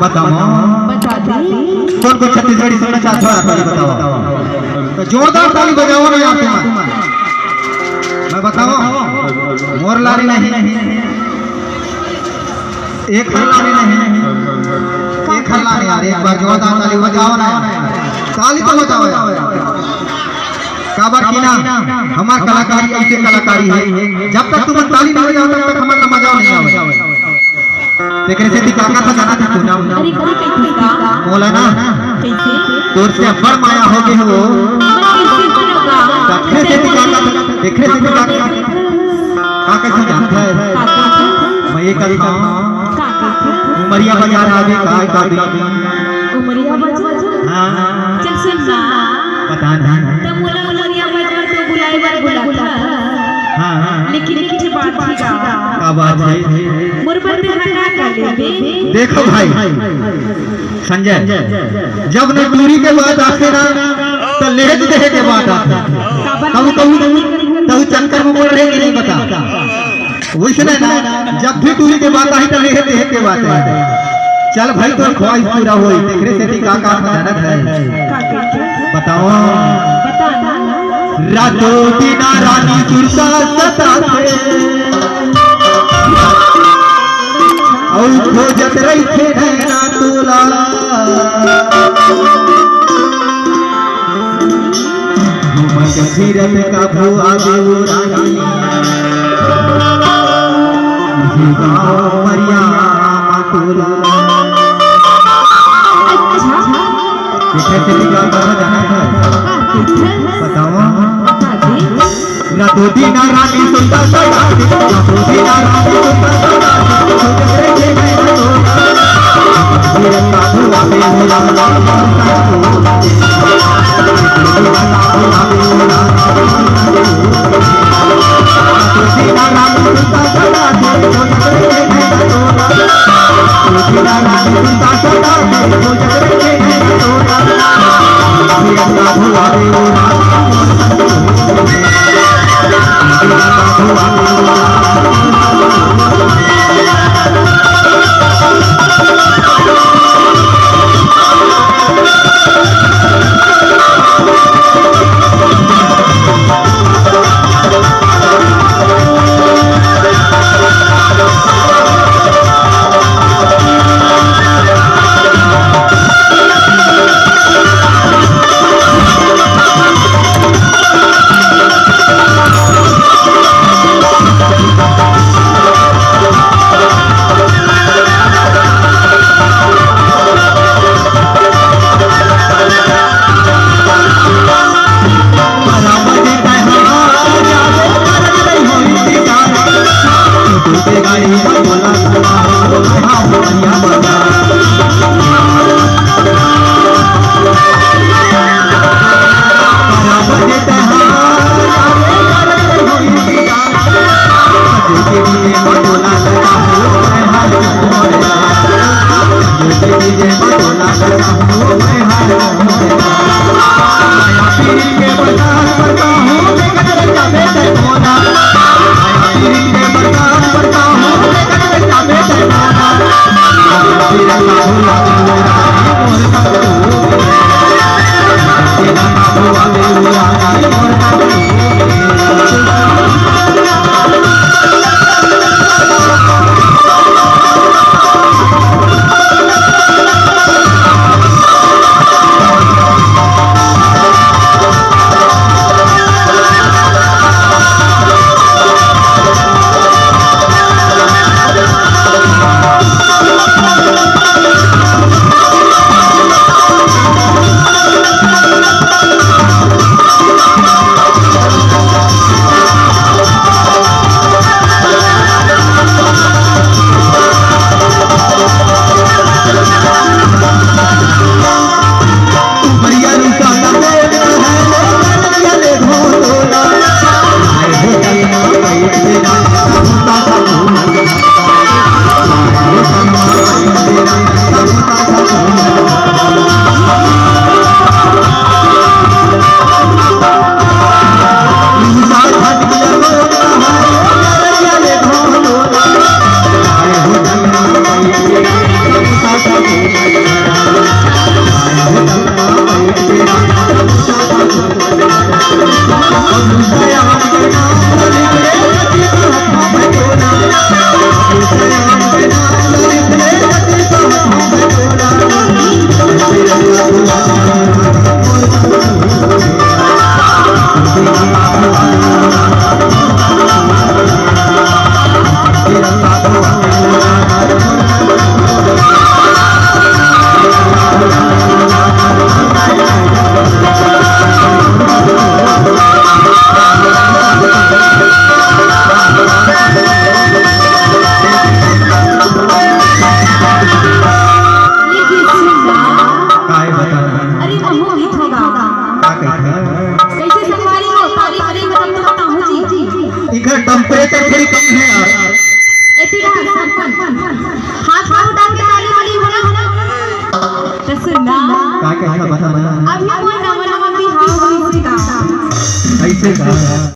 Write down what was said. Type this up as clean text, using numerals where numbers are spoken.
बताओ बता दे। कौन कौन छत्तीसगढ़ी सुनना चाहते हो आप बताओ। तो जोरदार ताली बजाओ ना यार तुम। मैं बताओ मोर लारी नहीं, एक लारी नहीं, एक लारी यार। एक बार जोरदार ताली बजाओ ना यार, ताली तो बजाओ यार। काबर की ना हमार कलाकारी ऐसे कलाकारी है, जब तक तुम ताली नहीं बजाओ तब तक हमारा मजा नहीं आवे। लेकिन से काका था जाना था तू ना। अरे कैसे का बोला ना कैसे तोर से बड़ माया हो गई हो। कैसे बनोगा देखे से काका, देखे से काका काका से जानता है मैं ये करता हूं। उमरिया बाजार आगे काय का भी उमरिया बाजार। हां चल सुन ना बता ना तो मोला उमरिया बाजार तो बुलाए बार बुलाता। हां लेकिन एक ही बात थी का बात है मोर पर ते हटा कर लेबे। देखो भाई संजय, जब न दूरी के बाद आते ना तो लेट देहे के बाद आता तब चक्कर में बोल रहे कि नहीं बता। वैसे ना जब भी दूरी के बाद आई तो लेट देहे के बाद है। चल भाई तो ख्वाहिश पूरा होई। देखरे से का जानत है बताओ। रातों दिन रानी सुरता सताते और खोजत रही थे नैना तोला। घूमत फिरत का भुआ बेउरानी गाँव मरिया टोला। देखे से जाना है बताओ। ना दो दिन रानी सुनता सड़ा, ना दो दिन रानी सुनता सड़ा, खोजत रही थे नैना कैसे कहा